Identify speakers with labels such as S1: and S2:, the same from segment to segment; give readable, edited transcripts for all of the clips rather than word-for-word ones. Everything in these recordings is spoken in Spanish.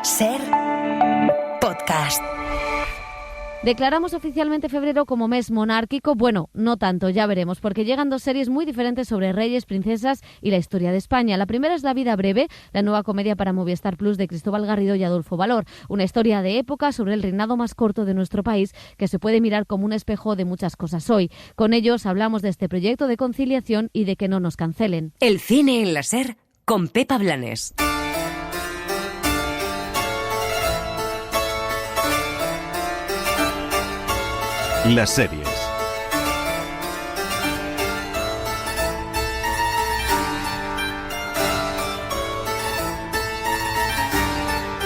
S1: Ser podcast.
S2: Declaramos oficialmente febrero como mes monárquico. Bueno, no tanto, ya veremos, porque llegan dos series muy diferentes sobre reyes, princesas y la historia de España. La primera es La vida breve, la nueva comedia para Movistar Plus de Cristóbal Garrido y Adolfo Valor. Una historia de época sobre el reinado más corto de nuestro país que se puede mirar como un espejo de muchas cosas hoy. Con ellos hablamos de este proyecto de conciliación y de que no nos cancelen.
S1: El cine en la Ser con Pepa Blanes.
S3: Las series.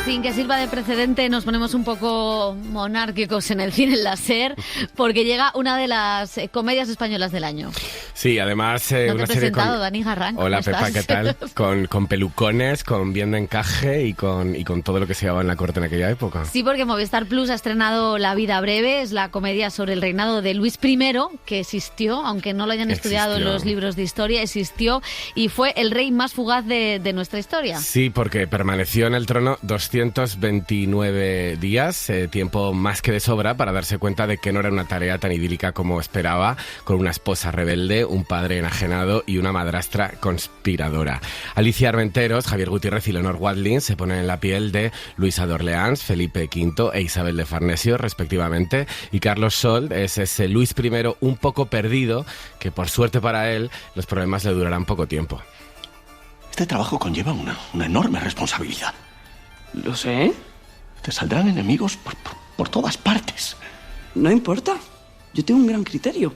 S2: Sin que sirva de precedente, nos ponemos un poco monárquicos en el cine en la Ser, porque llega una de las comedias españolas del año.
S4: Sí, además
S2: No te
S4: una
S2: he
S4: serie
S2: presentado,
S4: con...
S2: Dani Garrán.
S4: Hola
S2: ¿cómo
S4: Pepa,
S2: estás?
S4: ¿qué tal? Con pelucones, con bien de encaje y con todo lo que se llevaba en la corte en aquella época.
S2: Sí, porque Movistar Plus ha estrenado La vida breve, es la comedia sobre el reinado de Luis I, que existió, aunque no lo hayan estudiado en los libros de historia, existió y fue el rey más fugaz de nuestra historia.
S4: Sí, porque permaneció en el trono 229 días, tiempo más que de sobra para darse cuenta de que no era una tarea tan idílica como esperaba, con una esposa rebelde, un padre enajenado y una madrastra conspiradora. Alicia Armenteros, Javier Gutiérrez y Leonor Watling se ponen en la piel de Luisa de Orleans, Felipe V e Isabel de Farnesio, respectivamente, y Carlos Solt es ese Luis I un poco perdido, que por suerte para él, los problemas le durarán poco tiempo.
S5: Este trabajo conlleva una enorme responsabilidad.
S6: Lo sé.
S5: Te saldrán enemigos por todas partes.
S6: No importa. Yo tengo un gran criterio.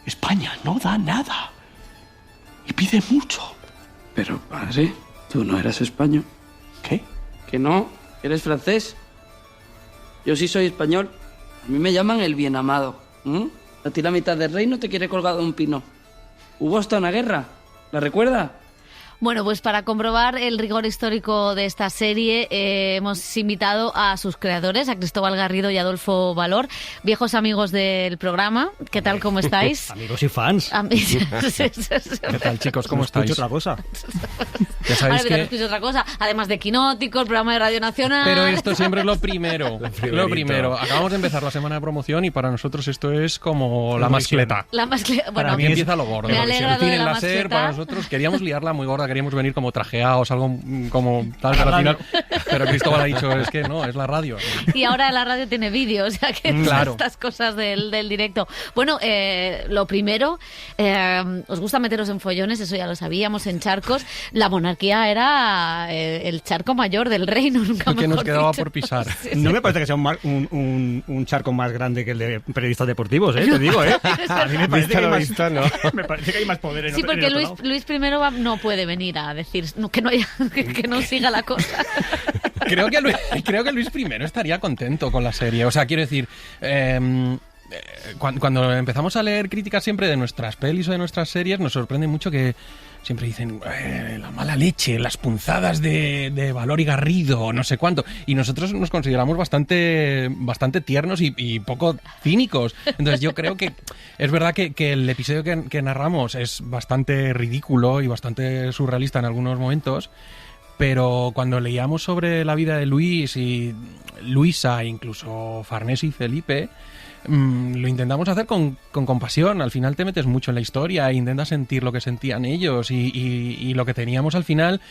S5: España no da nada. Y pide mucho.
S6: Pero, padre, tú no eras español.
S5: ¿Qué?
S6: Que no, eres francés. Yo sí soy español. A mí me llaman el bien amado. A ti la mitad del reino te quiere colgado un pino. Hubo hasta una guerra. ¿La recuerda?
S2: Bueno, pues para comprobar el rigor histórico de esta serie hemos invitado a sus creadores, a Cristóbal Garrido y Adolfo Valor, viejos amigos del programa. ¿Qué tal, cómo estáis?
S7: Amigos y fans.
S8: ¿Qué tal, chicos? ¿Cómo estáis?
S7: Otra cosa.
S8: Ya sabéis
S2: Ahora escucho otra cosa, además de Quinótico, el programa de Radio Nacional.
S8: Pero esto siempre es lo primero.
S4: Lo
S8: primero. Acabamos de empezar la semana de promoción y para nosotros esto es como la mascleta.
S2: La mascleta. Bueno,
S8: Aquí empieza lo gordo.
S2: me alegra
S8: El cine
S2: lo de
S8: en
S2: la
S8: la Ser,
S2: mascleta.
S8: para nosotros queríamos liarla muy gorda, queríamos venir como trajeados, algo como tal, pero al final. Pero Cristóbal ha dicho, es que no, es la radio.
S2: Y ahora la radio tiene vídeo, o sea que
S8: Claro.
S2: estas cosas del directo. Bueno, lo primero, os gusta meteros en follones, eso ya lo sabíamos, en charcos. La monarquía era el charco mayor del reino, nunca
S8: El que nos
S2: mejor
S8: quedaba
S2: dicho.
S8: por pisar.
S2: Sí,
S7: No
S2: sí.
S7: me parece que sea un charco más grande que el de periodistas deportivos, te digo, A mí me parece que hay más,
S4: Visto, ¿no?
S7: me parece que hay más poder en
S2: Sí,
S7: otro, en
S2: porque
S7: el otro
S2: Luis
S7: lado.
S2: I no puede venir a decir que no haya, que no siga la cosa.
S8: Creo que Luis I estaría contento con la serie. O sea, quiero decir, cuando empezamos a leer críticas siempre de nuestras pelis o de nuestras series, nos sorprende mucho que siempre dicen la mala leche, las punzadas de Valor y Garrido, no sé cuánto. Y nosotros nos consideramos bastante tiernos y poco cínicos. Entonces yo creo que es verdad que el episodio que narramos es bastante ridículo y bastante surrealista en algunos momentos. Pero cuando leíamos sobre la vida de Luis y Luisa, incluso Farnesio y Felipe, lo intentamos hacer con compasión. Al final te metes mucho en la historia e intentas sentir lo que sentían ellos y lo que teníamos al final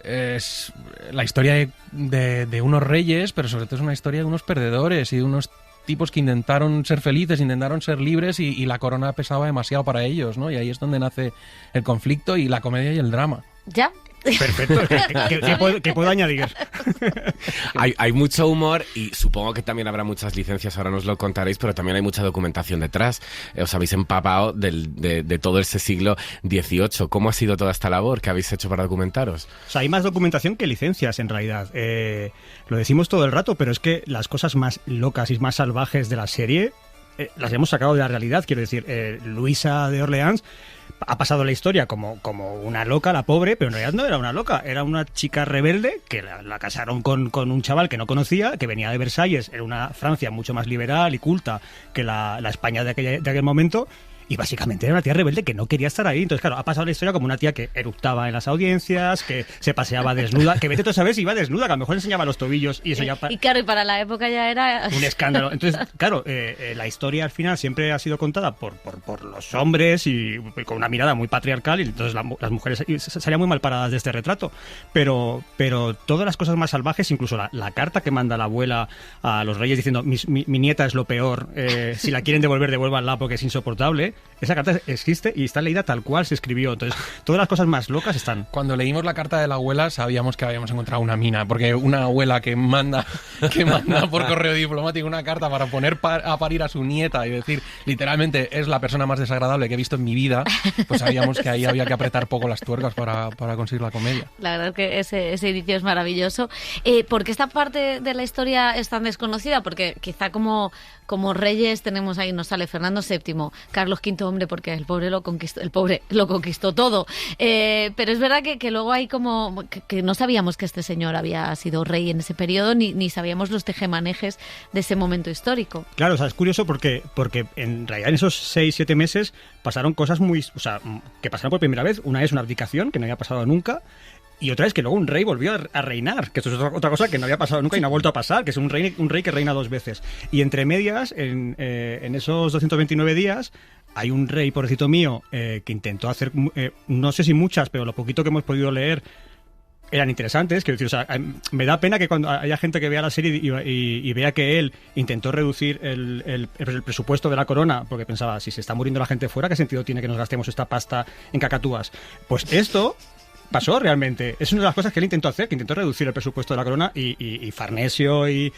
S8: es la historia de unos reyes, pero sobre todo es una historia de unos perdedores y de unos tipos que intentaron ser felices, intentaron ser libres y la corona pesaba demasiado para ellos, ¿no? Y ahí es donde nace el conflicto y la comedia y el drama.
S2: ¿Ya?
S7: Perfecto. ¿Qué puedo añadir?
S4: Hay mucho humor y supongo que también habrá muchas licencias, ahora nos lo contaréis, pero también hay mucha documentación detrás. Os habéis empapado de todo ese siglo XVIII. ¿Cómo ha sido toda esta labor que habéis hecho para documentaros?
S7: O sea, hay más documentación que licencias, en realidad. Lo decimos todo el rato, pero es que las cosas más locas y más salvajes de la serie las hemos sacado de la realidad. Quiero decir, Luisa de Orleans ha pasado la historia como una loca, la pobre, pero en realidad no era una loca, era una chica rebelde que la casaron con un chaval que no conocía, que venía de Versalles, era una Francia mucho más liberal y culta que la España de aquel momento, y básicamente era una tía rebelde que no quería estar ahí. Entonces, claro, ha pasado la historia como una tía que eructaba en las audiencias, que se paseaba desnuda, que vete tú a saber si iba desnuda, que a lo mejor enseñaba los tobillos y eso ya...
S2: Y claro, y para la época ya era...
S7: un escándalo. Entonces, claro, la historia al final siempre ha sido contada por los hombres y con una mirada muy patriarcal, y entonces las mujeres salían muy mal paradas de este retrato. Pero todas las cosas más salvajes, incluso la carta que manda la abuela a los reyes diciendo mi nieta es lo peor, si la quieren devolver, devuélvanla porque es insoportable. Esa carta existe y está leída tal cual se escribió. Entonces, todas las cosas más locas están.
S8: Cuando leímos la carta de la abuela sabíamos que habíamos encontrado una mina, porque una abuela que manda por correo diplomático una carta para poner a parir a su nieta y decir literalmente es la persona más desagradable que he visto en mi vida, pues sabíamos que ahí había que apretar poco las tuercas para conseguir la comedia.
S2: La verdad es que ese inicio es maravilloso. ¿Por qué esta parte de la historia es tan desconocida? Porque quizá como reyes tenemos ahí, nos sale Fernando VII, Carlos V, hombre, porque el pobre lo conquistó todo. Pero es verdad que luego hay como que no sabíamos que este señor había sido rey en ese periodo, ni sabíamos los tejemanejes de ese momento histórico.
S7: Claro, o sea, es curioso porque en realidad en esos 6-7 meses pasaron cosas que pasaron por primera vez. Una es una abdicación, que no había pasado nunca. Y otra es que luego un rey volvió a reinar, que esto es otra cosa que no había pasado nunca y no ha vuelto a pasar, que es un rey que reina 2 veces. Y entre medias, en esos 229 días, hay un rey, pobrecito mío, que intentó hacer, no sé si muchas, pero lo poquito que hemos podido leer eran interesantes. Quiero decir, o sea, me da pena que cuando haya gente que vea la serie y vea que él intentó reducir el presupuesto de la corona, porque pensaba, si se está muriendo la gente fuera, ¿qué sentido tiene que nos gastemos esta pasta en cacatúas? Pues esto pasó realmente. Es una de las cosas que él intentó hacer, que intentó reducir el presupuesto de la corona, y Farnesio y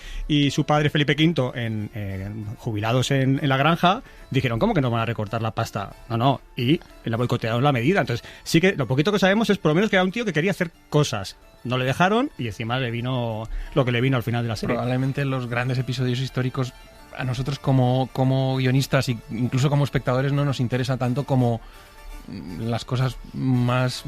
S7: su padre Felipe V, jubilados en la granja, dijeron, ¿cómo que no van a recortar la pasta? No, y la boicotearon la medida. Entonces, sí que lo poquito que sabemos es por lo menos que era un tío que quería hacer cosas. No le dejaron y encima le vino lo que le vino al final de la serie.
S8: Probablemente los grandes episodios históricos a nosotros como guionistas e incluso como espectadores no nos interesa tanto como las cosas más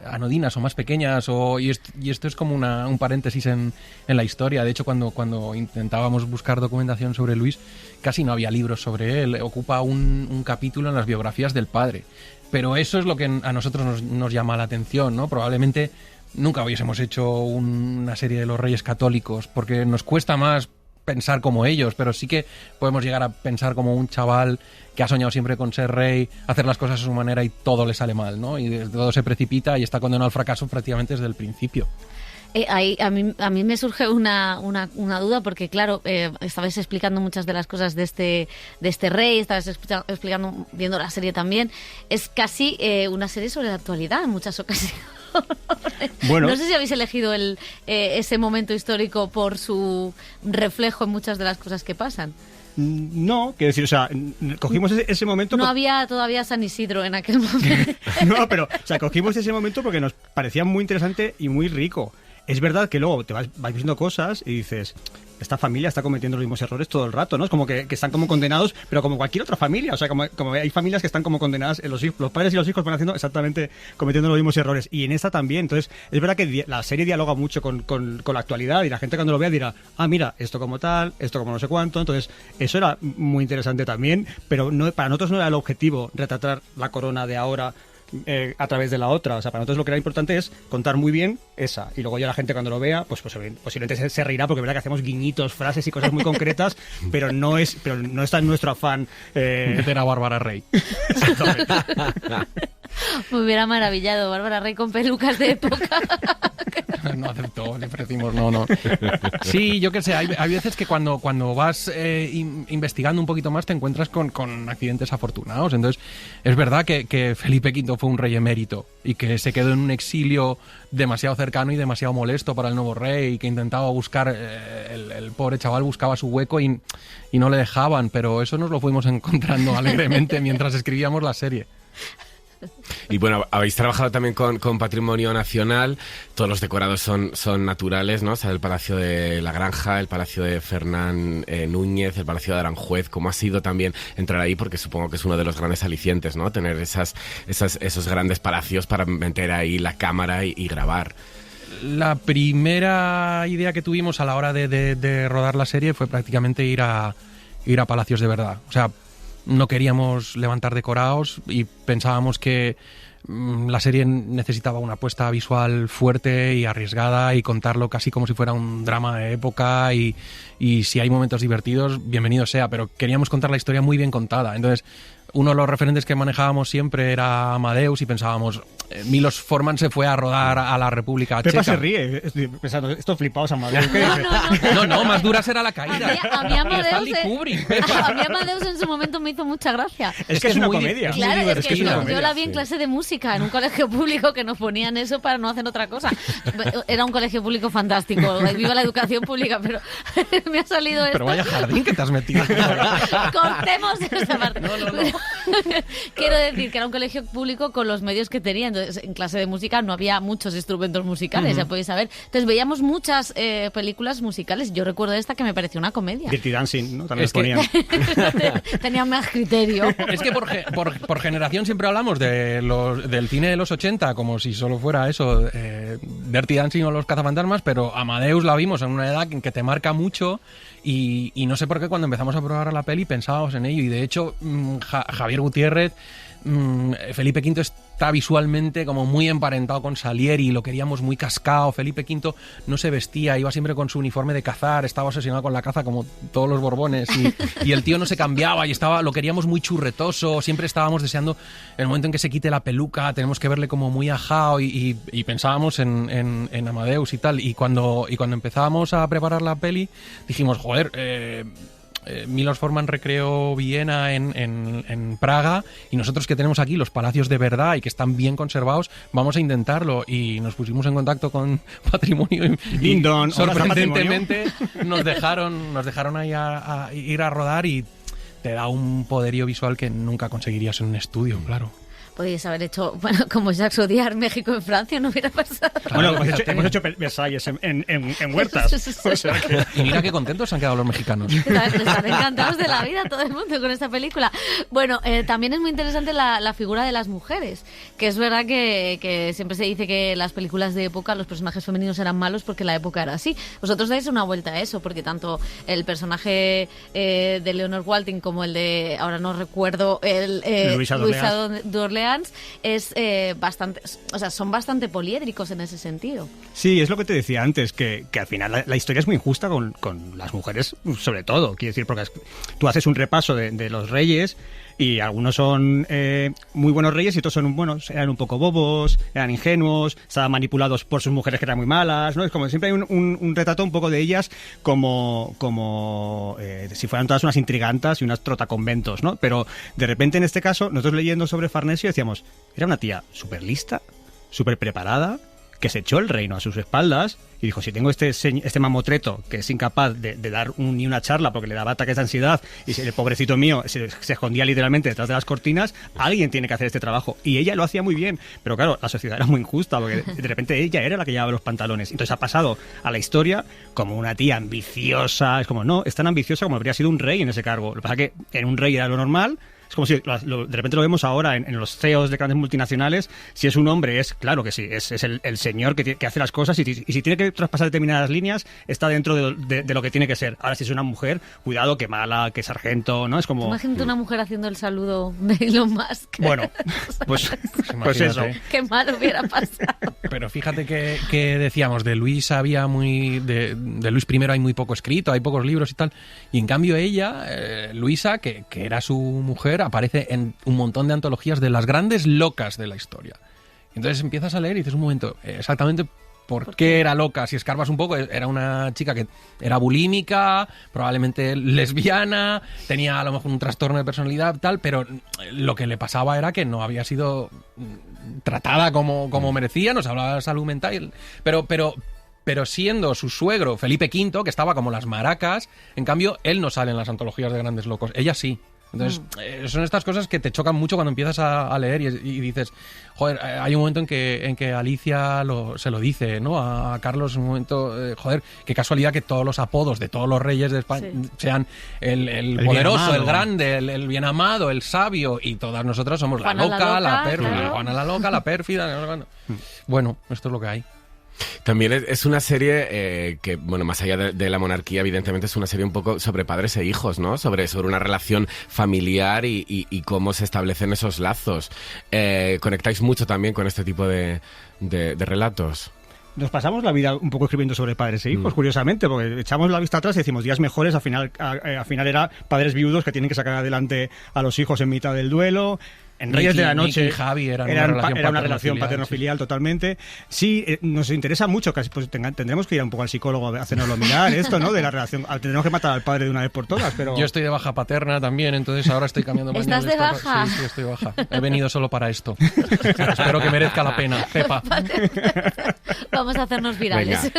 S8: anodinas o más pequeñas, y esto es como un paréntesis en la historia. De hecho, cuando intentábamos buscar documentación sobre Luis, casi no había libros sobre él. Ocupa un capítulo en las biografías del padre, pero eso es lo que a nosotros nos llama la atención, ¿no? Probablemente nunca hubiésemos hecho una serie de los Reyes Católicos porque nos cuesta más pensar como ellos, pero sí que podemos llegar a pensar como un chaval que ha soñado siempre con ser rey, hacer las cosas a su manera y todo le sale mal, ¿no? Y todo se precipita y está condenado al fracaso prácticamente desde el principio.
S2: A mí me surge una duda porque, claro, estabais explicando muchas de las cosas de este rey, estabais explicando, viendo la serie también. Es casi una serie sobre la actualidad en muchas ocasiones. Bueno, no sé si habéis elegido ese momento histórico por su reflejo en muchas de las cosas que pasan.
S7: No, quiero decir, o sea, cogimos ese momento...
S2: No había todavía San Isidro en aquel momento.
S7: No, pero, o sea, cogimos ese momento porque nos parecía muy interesante y muy rico. Es verdad que luego te vas viendo cosas y dices, esta familia está cometiendo los mismos errores todo el rato, ¿no? Es como que están como condenados, pero como cualquier otra familia. O sea, como hay familias que están como condenadas, los padres y los hijos van haciendo exactamente, cometiendo los mismos errores. Y en esta también. Entonces, es verdad que la serie dialoga mucho con la actualidad, y la gente cuando lo vea dirá, mira, esto como tal, esto como no sé cuánto. Entonces, eso era muy interesante también, pero para nosotros no era el objetivo retratar la corona de ahora a través de la otra. O sea, para nosotros lo que era importante es contar muy bien esa, y luego ya la gente cuando lo vea pues posiblemente se reirá, porque es verdad que hacemos guiñitos, frases y cosas muy concretas, pero no está en nuestro afán
S8: meter a Bárbara Rey.
S2: Me hubiera maravillado Bárbara Rey con pelucas de época.
S8: No aceptó, le ofrecimos no. Sí, yo qué sé, hay veces que cuando vas investigando un poquito más te encuentras con accidentes afortunados. Entonces, es verdad que Felipe V fue un rey emérito y que se quedó en un exilio demasiado cercano y demasiado molesto para el nuevo rey, y que intentaba buscar, el pobre chaval buscaba su hueco y no le dejaban, pero eso nos lo fuimos encontrando alegremente mientras escribíamos la serie.
S4: Y bueno, habéis trabajado también con patrimonio nacional. Todos los decorados son naturales, ¿no? O sea, el Palacio de la Granja, el Palacio de Fernán Núñez, el Palacio de Aranjuez. ¿Cómo ha sido también entrar ahí? Porque supongo que es uno de los grandes alicientes, ¿no? Tener esos grandes palacios para meter ahí la cámara y grabar.
S8: La primera idea que tuvimos a la hora de rodar la serie fue prácticamente ir a palacios de verdad. O sea, no queríamos levantar decorados y pensábamos que la serie necesitaba una apuesta visual fuerte y arriesgada y contarlo casi como si fuera un drama de época y si hay momentos divertidos, bienvenido sea, pero queríamos contar la historia muy bien contada. Entonces, uno de los referentes que manejábamos siempre era Amadeus y pensábamos, Milos Forman se fue a rodar a la República Checa.
S7: Pepa se ríe, estoy pensando, esto flipaos Amadeus. ¿Qué dice?
S8: No, más dura será la caída.
S2: A mí
S8: Stanley Kubrick, Pepa.
S2: A mí Amadeus en su momento me hizo mucha gracia.
S7: Es que es una
S8: muy
S7: comedia.
S2: Claro, es que
S7: es una
S2: yo
S7: comedia.
S2: la vi en clase de música en un colegio público que nos ponían eso para no hacer otra cosa. Era un colegio público fantástico, viva la educación pública, pero me ha salido esto.
S8: Pero vaya jardín que te has metido.
S2: Cortemos esta parte. No. Quiero decir que era un colegio público con los medios que tenía. Entonces, en clase de música no había muchos instrumentos musicales, ya podéis saber. Entonces, veíamos muchas películas musicales. Yo recuerdo esta que me pareció una comedia.
S7: Dirty Dancing, ¿no? También
S8: Es
S7: los ponían.
S2: Tenía más criterio.
S8: Es que por generación siempre hablamos del cine de los 80 como si solo fuera eso, Dirty Dancing o Los Cazafantasmas, pero Amadeus la vimos en una edad en que te marca mucho y no sé por qué cuando empezamos a probar la peli pensábamos en ello y de hecho Javier Gutiérrez, Felipe V está visualmente como muy emparentado con Salieri, lo queríamos muy cascado. Felipe V no se vestía, iba siempre con su uniforme de cazar, estaba obsesionado con la caza como todos los Borbones y el tío no se cambiaba y lo queríamos muy churretoso, siempre estábamos deseando el momento en que se quite la peluca, tenemos que verle como muy ajao y pensábamos en Amadeus y tal, y cuando empezábamos a preparar la peli dijimos, joder, Milos Forman recreó Viena en Praga y nosotros que tenemos aquí los palacios de verdad y que están bien conservados, vamos a intentarlo y nos pusimos en contacto con Patrimonio y sorprendentemente nos dejaron ahí a ir a rodar y te da un poderío visual que nunca conseguirías en un estudio, claro.
S2: Podéis haber hecho, bueno, como Jacques Audiard, México en Francia, no hubiera pasado.
S7: Bueno, hemos hecho Versalles en huertas. O sea que...
S8: Y mira qué contentos han quedado los mexicanos.
S2: Están encantados de la vida todo el mundo con esta película. Bueno, también es muy interesante la figura de las mujeres, que es verdad que siempre se dice que las películas de época los personajes femeninos eran malos porque la época era así. Vosotros dais una vuelta a eso, porque tanto el personaje de Leonor Walting como el de, ahora no recuerdo,
S7: Luisa
S2: de Orleans, es bastante, o sea, son bastante poliédricos en ese sentido.
S7: Sí, es lo que te decía antes, que al final la historia es muy injusta con las mujeres, sobre todo. Quiero decir, porque tú haces un repaso de los reyes y algunos son muy buenos reyes y otros son buenos, eran un poco bobos, eran ingenuos, estaban manipulados por sus mujeres que eran muy malas, ¿no? Es como siempre hay un retrato un poco de ellas como si fueran todas unas intrigantas y unas trotaconventos, ¿no? Pero de repente en este caso, nosotros leyendo sobre Farnesio decíamos, era una tía súper lista, súper preparada, que se echó el reino a sus espaldas y dijo, si tengo este mamotreto que es incapaz de dar ni una charla porque le daba ataques de ansiedad y el pobrecito mío se escondía literalmente detrás de las cortinas, alguien tiene que hacer este trabajo. Y ella lo hacía muy bien, pero claro, la sociedad era muy injusta porque de repente ella era la que llevaba los pantalones. Entonces ha pasado a la historia como una tía ambiciosa, es como, no, es tan ambiciosa como habría sido un rey en ese cargo. Lo que pasa es que en un rey era lo normal. Es como si de repente lo vemos ahora en los CEOs de grandes multinacionales. Si es un hombre, es claro que sí, es el señor que hace las cosas y si tiene que traspasar determinadas líneas, está dentro de lo que tiene que ser. Ahora, si es una mujer, cuidado, que mala, que sargento, ¿no? Es como...
S2: Imagínate una mujer haciendo el saludo de Elon Musk.
S7: Bueno, pues eso.
S2: Qué mal hubiera pasado.
S8: Pero fíjate que decíamos, de Luis había de Luis I hay muy poco escrito, hay pocos libros y tal, y en cambio ella, Luisa, que era su mujer, aparece en un montón de antologías de las grandes locas de la historia. Entonces empiezas a leer y dices un momento, exactamente por qué era loca. Si escarbas un poco, era una chica que era bulímica, probablemente lesbiana, tenía a lo mejor un trastorno de personalidad, tal, pero lo que le pasaba era que no había sido tratada como merecía, nos hablaba de salud mental, pero siendo su suegro Felipe V, que estaba como las maracas, en cambio él no sale en las antologías de grandes locos, ella sí. Entonces, son estas cosas que te chocan mucho cuando empiezas a leer y dices, joder, hay un momento en que Alicia se lo dice, ¿no? A Carlos, un momento, joder, qué casualidad que todos los apodos de todos los reyes de España sean el poderoso, el grande, el bien amado, el sabio, y todas nosotras somos Juana la loca, la pérfida, claro. Juana la loca, la pérfida. Bueno, esto es lo que hay.
S4: También es una serie que, bueno, más allá de la monarquía, evidentemente es una serie un poco sobre padres e hijos, ¿no? Sobre una relación familiar y cómo se establecen esos lazos. ¿Conectáis mucho también con este tipo de relatos?
S7: Nos pasamos la vida un poco escribiendo sobre padres e hijos, curiosamente, porque echamos la vista atrás y decimos días mejores, al final era padres viudos que tienen que sacar adelante a los hijos en mitad del duelo. En Reyes de la Noche
S8: Nicky y Javi era
S7: una relación paterno-filial totalmente. Sí, nos interesa mucho, casi pues tendremos que ir un poco al psicólogo a hacernoslo mirar esto, ¿no? De la relación. Tendremos que matar al padre de una vez por todas, pero...
S8: Yo estoy de baja paterna también, entonces ahora estoy cambiando pañales.
S2: ¿Estás de baja?
S8: Sí, estoy de baja. He venido solo para esto. Espero que merezca la pena, Pepa.
S2: Vamos a hacernos virales.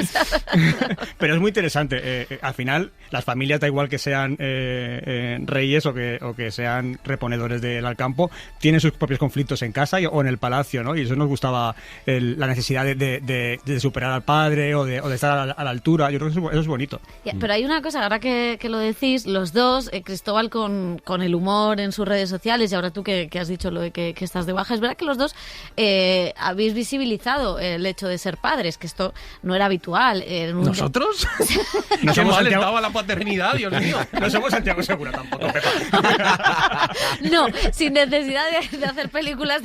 S7: Pero es muy interesante. Al final, las familias, da igual que sean reyes o que sean reponedores del Alcampo, tienen sus propios conflictos en casa o en el palacio, ¿no? Y eso nos gustaba, la necesidad de superar al padre o de estar a la altura. Yo creo que eso es bonito.
S2: Pero hay una cosa, ahora que lo decís, los dos, Cristóbal con el humor en sus redes sociales y ahora tú que has dicho lo de que estás de baja, es verdad que los dos habéis visibilizado el hecho de ser padres, que esto no era habitual.
S8: ¿Nosotros?
S7: No
S8: Qué
S7: somos
S8: mal
S7: Santiago...
S8: estaba la paternidad, Dios mío.
S7: No somos Santiago Segura tampoco, Pepa.
S2: No, sin necesidad de hacer películas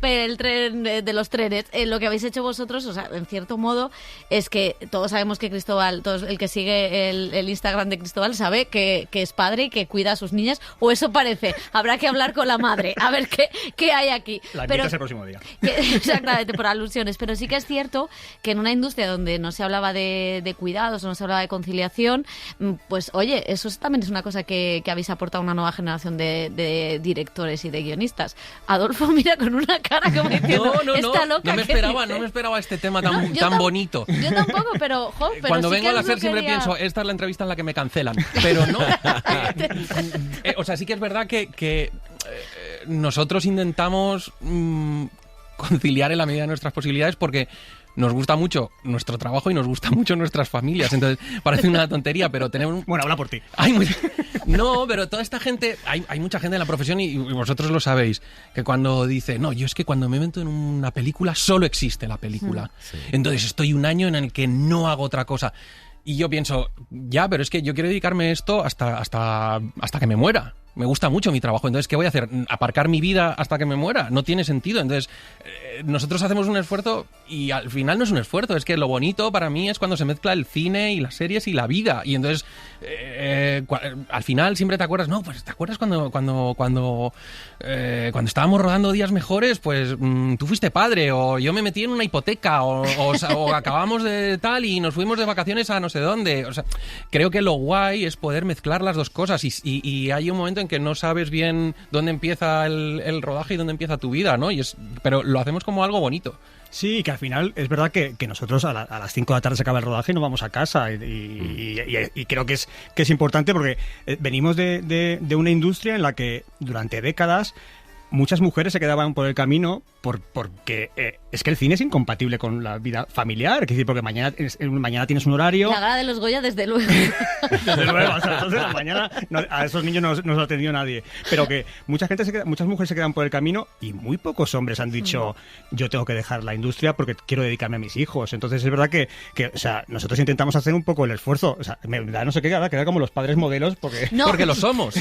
S2: el tren de los trenes. Lo que habéis hecho vosotros, o sea, en cierto modo, es que todos sabemos que Cristóbal, el que sigue el Instagram de Cristóbal sabe que es padre y que cuida a sus niñas, o eso parece. Habrá que hablar con la madre, a ver qué hay aquí.
S7: La invitas el próximo día.
S2: Exactamente, por alusiones. Pero sí que es cierto que en una industria donde no se hablaba de cuidados o no se hablaba de conciliación, pues oye, eso también es una cosa que habéis aportado a una nueva generación de directores y de guionistas. Adolfo mira con una cara como diciendo, está loca.
S8: No me esperaba este tema tan bonito.
S2: Yo tampoco, pero
S8: cuando
S2: sí
S8: vengo a la SER siempre
S2: quería...
S8: pienso, esta es la entrevista en la que me cancelan. Pero no. O sea, sí que es verdad que nosotros intentamos conciliar en la medida de nuestras posibilidades porque nos gusta mucho nuestro trabajo y nos gusta mucho nuestras familias. Entonces, parece una tontería, pero tenemos...
S7: Bueno, habla por ti.
S8: No, pero toda esta gente... Hay mucha gente en la profesión y vosotros lo sabéis, que cuando dice, no, yo es que cuando me meto en una película, solo existe la película. Sí. Entonces, estoy un año en el que no hago otra cosa. Y yo pienso, ya, pero es que yo quiero dedicarme a esto hasta que me muera. Me gusta mucho mi trabajo, entonces ¿qué voy a hacer? ¿Aparcar mi vida hasta que me muera? No tiene sentido. Entonces nosotros hacemos un esfuerzo y al final no es un esfuerzo, es que lo bonito para mí es cuando se mezcla el cine y las series y la vida. Y entonces al final siempre te acuerdas, no, pues ¿te acuerdas cuando estábamos rodando Días Mejores? Pues tú fuiste padre, o yo me metí en una hipoteca, o acabamos de tal y nos fuimos de vacaciones a no sé dónde. O sea, creo que lo guay es poder mezclar las dos cosas y hay un momento en que no sabes bien dónde empieza el rodaje y dónde empieza tu vida, ¿no? Pero lo hacemos como algo bonito.
S7: Sí, que al final es verdad que nosotros a las 5 de la tarde se acaba el rodaje y nos vamos a casa y creo que es importante porque venimos de una industria en la que durante décadas muchas mujeres se quedaban por el camino porque es que el cine es incompatible con la vida familiar, es decir, porque mañana tienes un horario.
S2: La gala de los Goya, desde luego.
S7: Desde luego, o sea, entonces la mañana a esos niños no se lo ha atendido nadie. Pero que muchas mujeres se quedan por el camino y muy pocos hombres han dicho, yo tengo que dejar la industria porque quiero dedicarme a mis hijos. Entonces es verdad que o sea, nosotros intentamos hacer un poco el esfuerzo. O sea, me da no sé qué, queda como los padres modelos porque
S8: lo somos.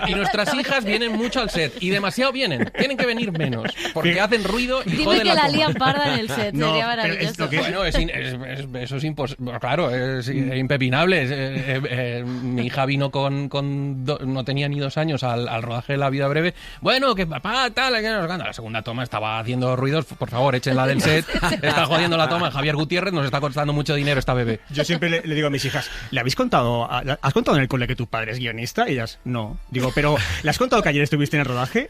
S8: Y nuestras hijas vienen mucho al set y demasiado vienen. Tienen que venir menos. Porque hacen ruido y
S2: dime
S8: joden
S2: que
S8: la
S2: lían parda en el set, sería maravilloso.
S8: Bueno, eso es imposible. Claro, es impepinable. Mi hija vino no tenía ni 2 años al rodaje de La Vida Breve. Bueno, que papá, tal, la segunda toma estaba haciendo ruidos. Por favor, échenla del set. Está jodiendo la toma. Javier Gutiérrez, nos está costando mucho dinero esta bebé.
S7: Yo siempre le digo a mis hijas, ¿has contado en el cole que tu padre es guionista? Y ellas, no. Digo, pero ¿le has contado que ayer estuviste en el rodaje?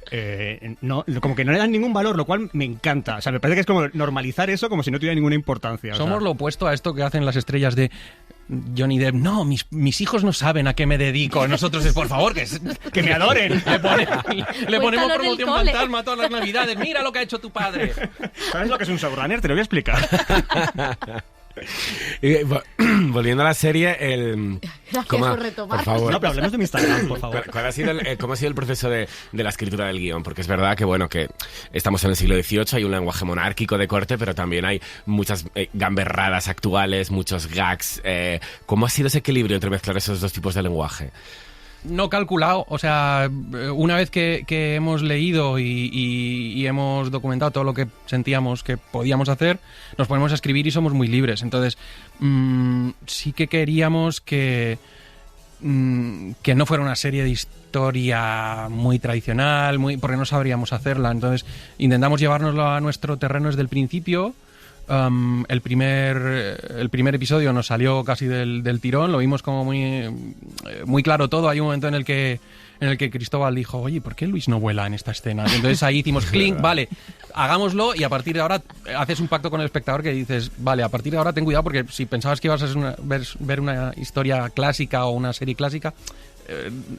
S7: No, como que no le dan ningún valor, lo cual me encanta. O sea, me parece que es como normalizar eso como si no tuviera ninguna importancia.
S8: Somos lo opuesto a esto que hacen las estrellas de Johnny Depp. No, mis hijos no saben a qué me dedico. Nosotros es, por favor,
S7: que me adoren.
S8: Le ponemos promoción fantasma todas las navidades. Mira lo que ha hecho tu padre.
S7: ¿Sabes lo que es un showrunner? Te lo voy a explicar.
S4: Volviendo a la serie,
S2: Gracias por retomar.
S4: Por favor.
S7: No, pero hablemos de mi Instagram, por favor.
S4: ¿Cuál ha sido ¿Cómo ha sido el proceso de la escritura del guión? Porque es verdad que, bueno, que estamos en el siglo XVIII, hay un lenguaje monárquico de corte, pero también hay muchas gamberradas actuales, muchos gags. ¿Cómo ha sido ese equilibrio entre mezclar esos dos tipos de lenguaje?
S8: No calculado, o sea, una vez que hemos leído y hemos documentado todo lo que sentíamos que podíamos hacer, nos ponemos a escribir y somos muy libres. Entonces, sí que queríamos que no fuera una serie de historia muy tradicional, porque no sabríamos hacerla. Entonces, intentamos llevárnoslo a nuestro terreno desde el principio. El primer episodio nos salió casi del tirón, lo vimos como muy claro todo. Hay un momento en el que Cristóbal dijo, oye, ¿por qué Luis no vuela en esta escena? Y entonces ahí hicimos clink, vale, hagámoslo, y a partir de ahora haces un pacto con el espectador que dices, vale, a partir de ahora ten cuidado, porque si pensabas que ibas a ver una historia clásica o una serie clásica,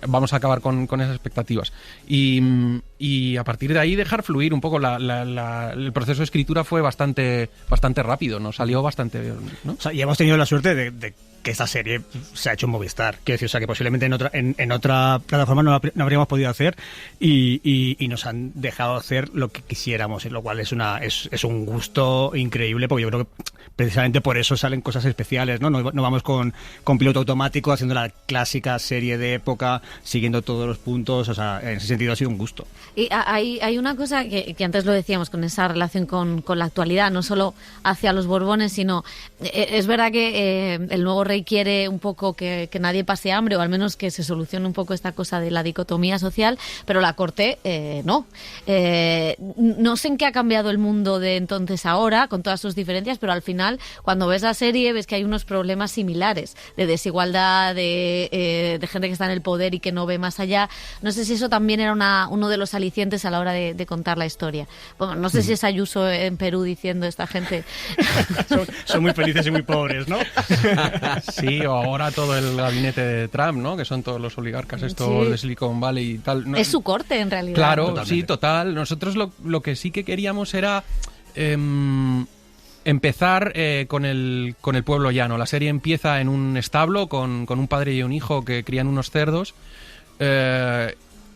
S8: vamos a acabar con esas expectativas. Y a partir de ahí dejar fluir un poco. El proceso de escritura fue bastante rápido, nos salió bastante, ¿no?
S7: O sea, y hemos tenido la suerte de que esta serie se ha hecho en Movistar. Quiero decir, o sea, que posiblemente en otra plataforma no habríamos podido hacer, y nos han dejado hacer lo que quisiéramos, lo cual es un gusto increíble, porque yo creo que precisamente por eso salen cosas especiales, ¿no? No vamos con piloto automático haciendo la clásica serie de época, siguiendo todos los puntos. O sea, en ese sentido ha sido un gusto.
S2: Y hay una cosa que antes lo decíamos con esa relación con la actualidad, no solo hacia los Borbones, sino es verdad que el nuevo rey quiere un poco que nadie pase hambre, o al menos que se solucione un poco esta cosa de la dicotomía social, pero la corte no. No sé en qué ha cambiado el mundo de entonces a ahora, con todas sus diferencias, pero al final, cuando ves la serie, ves que hay unos problemas similares de desigualdad, de gente que está en el poder y que no ve más allá. No sé si eso también era uno de los alicientes a la hora de contar la historia. Bueno, no sé si es Ayuso en Perú diciendo esta gente
S7: son muy felices y muy pobres, ¿no?
S8: Sí, o ahora todo el gabinete de Trump, ¿no? Que son todos los oligarcas estos de Silicon Valley y tal. No,
S2: es su corte, en realidad.
S8: Claro,
S7: totalmente.
S8: Sí, total. Nosotros lo que sí que queríamos era empezar con el pueblo llano. La serie empieza en un establo con un padre y un hijo que crían unos cerdos.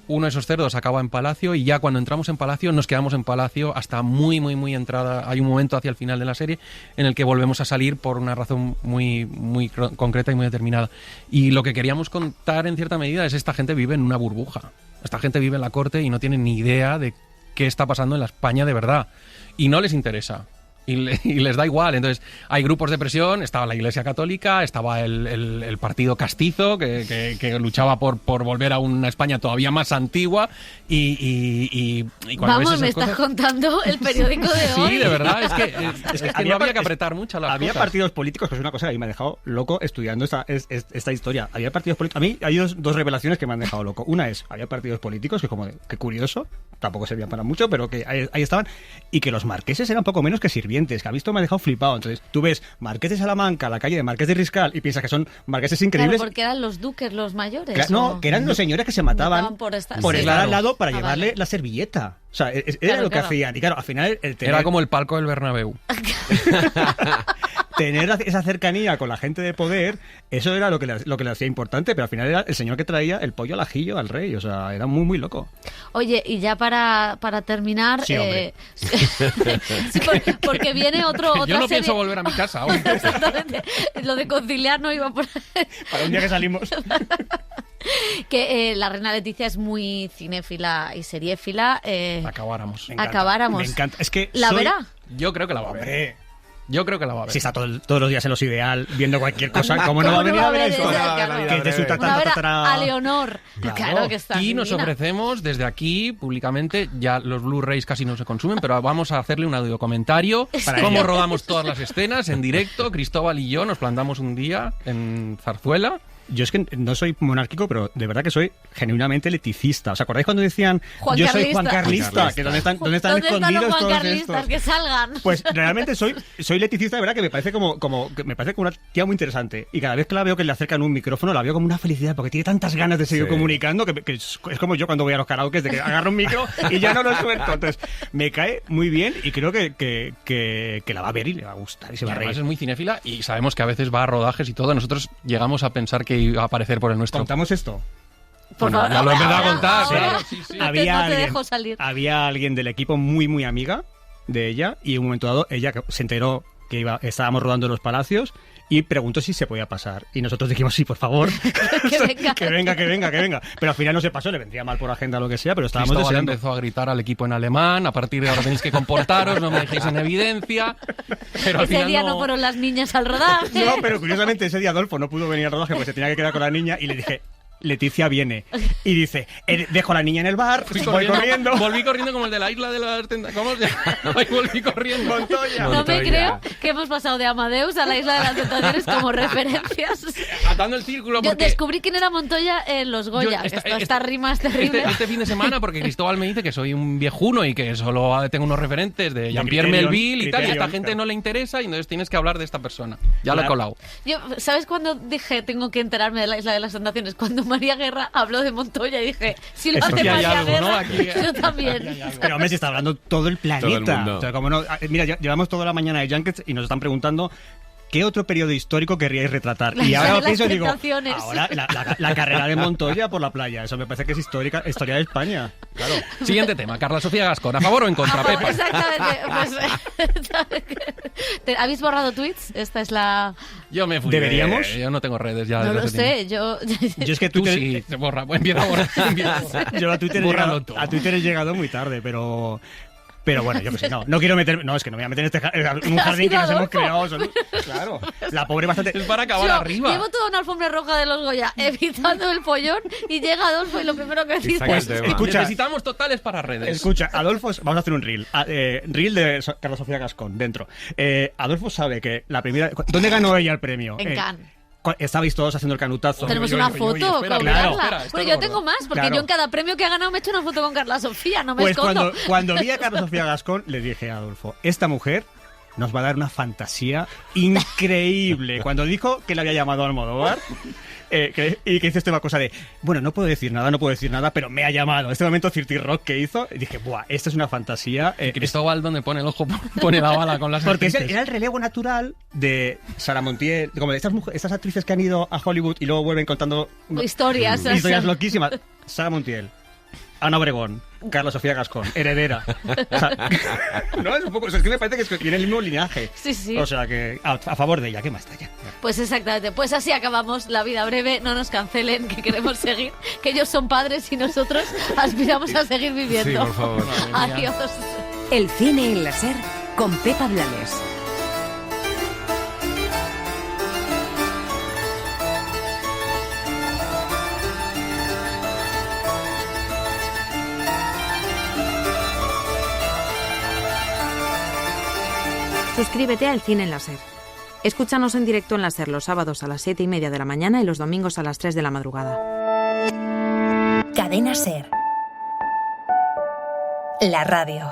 S8: Uno de esos cerdos acaba en Palacio, y ya cuando entramos en Palacio nos quedamos en Palacio hasta muy, muy, muy entrada. Hay un momento hacia el final de la serie en el que volvemos a salir por una razón muy, muy concreta y muy determinada. Y lo que queríamos contar en cierta medida es: esta gente vive en una burbuja. Esta gente vive en la corte y no tiene ni idea de qué está pasando en la España de verdad. Y no les interesa. Y les da igual. Entonces hay grupos de presión. Estaba la Iglesia Católica, estaba el partido castizo que luchaba por volver a una España todavía más antigua, y cuando
S2: Vamos,
S8: ves
S2: me
S8: esas
S2: estás
S8: cosas...
S2: contando el periódico de hoy.
S8: Sí, de verdad, es que no había que apretar mucho las
S7: Había
S8: cosas.
S7: partidos políticos, que es una cosa que a mí me ha dejado loco estudiando esta historia. Había partidos políticos. A mí hay dos revelaciones que me han dejado loco. Una es, había partidos políticos, que como qué curioso, tampoco servían para mucho, pero que ahí estaban, y que los marqueses eran poco menos que sirvientes, que a mí esto me ha dejado flipado. Entonces tú ves Marqués de Salamanca, la calle de Marqués de Riscal, y piensas que son marqueses increíbles.
S2: Claro, porque eran los duques los mayores.
S7: No, que eran los señores que se mataban
S2: por estar
S7: por
S2: sí.
S7: estar
S8: Claro.
S7: al lado para llevarle
S2: Vale.
S7: la servilleta. O sea, era
S2: Claro,
S7: lo que
S2: claro.
S7: hacían. Y claro, al final el tener,
S8: Era como el palco del Bernabéu.
S7: tener esa cercanía con la gente de poder, eso era lo que le hacía importante, pero al final era el señor que traía el pollo al ajillo al rey. O sea, era muy, muy loco.
S2: Oye, y ya para terminar...
S7: Sí, hombre.
S2: sí, porque viene otra
S8: Yo no
S2: serie...
S8: pienso volver a mi casa hoy.
S2: Exactamente. Lo de conciliar no iba por ahí.
S7: Para un día que salimos.
S2: Que la reina Leticia es muy cinéfila y seriéfila.
S8: Acabáramos.
S7: Me encanta,
S2: Acabáramos.
S7: Me encanta. Es que
S2: ¿La
S7: soy-
S2: verá?
S8: Yo creo que la va a ver.
S7: Hombre,
S8: Yo creo que la va a ver.
S7: si está todos los días en Los Ideal viendo cualquier cosa, ¿cómo no va a venir a ver esto?
S2: Exactamente.
S7: Que es de su
S2: Una ver
S7: tatara.
S2: a Leonor. Claro que está
S8: Y nos
S2: divina.
S8: ofrecemos desde aquí, públicamente, ya los Blu-rays casi no se consumen, pero vamos a hacerle un audio comentario,
S7: Para
S8: cómo
S7: ella.
S8: rodamos todas las escenas en directo. Cristóbal y yo nos plantamos un día en Zarzuela
S7: Yo es que no soy monárquico, pero de verdad que soy genuinamente leticista. ¿Os acordáis cuando decían yo soy Juan Carlista? Que ¿dónde están escondidos
S2: los Juan
S7: todos
S2: Carlistas?
S7: estos?
S2: Que salgan.
S7: Pues realmente soy leticista, de verdad, que me parece me parece como una tía muy interesante. Y cada vez que la veo que le acercan un micrófono, la veo como una felicidad, porque tiene tantas ganas de seguir comunicando, que es como yo cuando voy a los karaokes, de que agarro un micro y ya no lo suelto. Entonces, me cae muy bien y creo que la va a ver y le va a gustar y se va a reír.
S8: Además es muy cinéfila y sabemos que a veces va a rodajes y todo. Nosotros llegamos a pensar que iba a aparecer por el nuestro.
S7: ¿Contamos esto?
S2: Por favor,
S8: ya lo he empezado a contar.
S2: ahora.
S8: Claro, sí.
S2: No te dejo salir.
S7: Había alguien del equipo muy, muy amiga de ella y en un momento dado ella se enteró que estábamos rodando en los Palacios y preguntó si se podía pasar. Y nosotros dijimos, sí, por favor. que venga. Pero al final no se pasó, le vendría mal por agenda o lo que sea, pero estábamos
S8: Cristóbal
S7: deseando.
S8: empezó a gritar al equipo en alemán, a partir de ahora tenéis que comportaros, no me dejéis en evidencia. Pero al
S2: Ese
S8: final
S2: día no fueron las niñas al rodaje.
S7: No, pero curiosamente ese día Adolfo no pudo venir al rodaje porque se tenía que quedar con la niña y le dije, Leticia viene. Y dice, dejo a la niña en el bar, voy corriendo.
S8: Volví corriendo como el de la isla de las tentaciones. ¿Cómo se llama? Volví corriendo.
S7: Montoya.
S2: No me creo que hemos pasado de Amadeus a la Isla de las Tentaciones como referencias.
S8: Atando el círculo
S2: Yo
S8: porque...
S2: descubrí quién era Montoya en Los Goya. Esta rima es terrible.
S8: Este fin de semana, porque Cristóbal me dice que soy un viejuno y que solo tengo unos referentes de Jean-Pierre Melville y tal, y a esta gente no le interesa y entonces tienes que hablar de esta persona. Ya lo he colado.
S2: ¿Sabes cuándo dije tengo que enterarme de la Isla de las Tentaciones? Cuando María Guerra habló de Montoya y dije, si lo hace María Guerra, yo también.
S7: Pero hombre, se está hablando todo el planeta.
S4: Todo el mundo.
S7: O sea, como no, mira, llevamos toda la mañana de Junkets y nos están preguntando ¿qué otro periodo histórico querríais retratar? Y ahora pienso y digo, ahora la carrera de Montoya por la playa. Eso me parece que es historia de España. Claro.
S8: Siguiente tema, Carla Sofía Gascón, ¿a favor o en contra, Pepa?
S2: Exactamente. Pues, ¿habéis borrado tweets? Esta es la...
S8: Yo me fui.
S7: ¿Deberíamos?
S8: Yo no tengo redes ya.
S2: No
S8: desde
S2: lo
S8: hace
S2: sé,
S8: tiempo.
S7: Yo es que
S8: Tú
S7: Twitter...
S8: sí, te borra. Empieza a borrar.
S7: Yo a Twitter, a Twitter he llegado muy tarde, pero bueno, yo que sé, no quiero meter... No, es que no me voy a meter en un jardín que nos hemos creado. Claro, la pobre bastante...
S8: Es para acabar arriba.
S2: Llevo toda una alfombra roja de los Goya evitando el follón y llega Adolfo y lo primero que dice
S4: Pues,
S7: escucha,
S8: necesitamos totales para redes.
S7: Escucha, Adolfo, vamos a hacer un reel. Reel de Carla Sofía Gascón, dentro. Adolfo sabe que la primera... ¿Dónde ganó ella el premio?
S2: En Cannes.
S7: Estabais todos haciendo el canutazo.
S2: Tenemos una foto con Carla. Pues yo tengo más, porque yo en cada premio que he ganado me he hecho una foto con Carla Sofía, no me escondo.
S7: Cuando vi a Carla Sofía Gascón, le dije a Adolfo, esta mujer nos va a dar una fantasía increíble. Cuando dijo que le había llamado a Almodóvar... y que hizo esta cosa de, bueno, no puedo decir nada, pero me ha llamado. Este momento Cirti Rock que hizo, dije, buah, esto es una fantasía.
S8: Cristóbal, donde pone el ojo, pone la bala con las
S7: porque
S8: actrices.
S7: era el relevo natural de Sara Montiel, como de estas actrices que han ido a Hollywood y luego vuelven contando
S2: historias
S7: loquísimas. Sara Montiel, Ana Obregón, Carla Sofía Gascón, heredera. O sea, no, es un poco, es que me parece que tiene el mismo linaje.
S2: Sí.
S7: O sea que a favor de ella, ¿qué más está ya?
S2: Pues exactamente, pues así acabamos La vida breve, no nos cancelen, que queremos seguir, que ellos son padres y nosotros aspiramos a seguir viviendo.
S4: Sí, por favor.
S2: Adiós.
S1: El cine en la SER con Pepa Blanes.
S9: Suscríbete a El Cine en la SER. Escúchanos en directo en la SER los sábados a las 7:30 de la mañana y los domingos a las 3 de la madrugada.
S1: Cadena SER. La radio.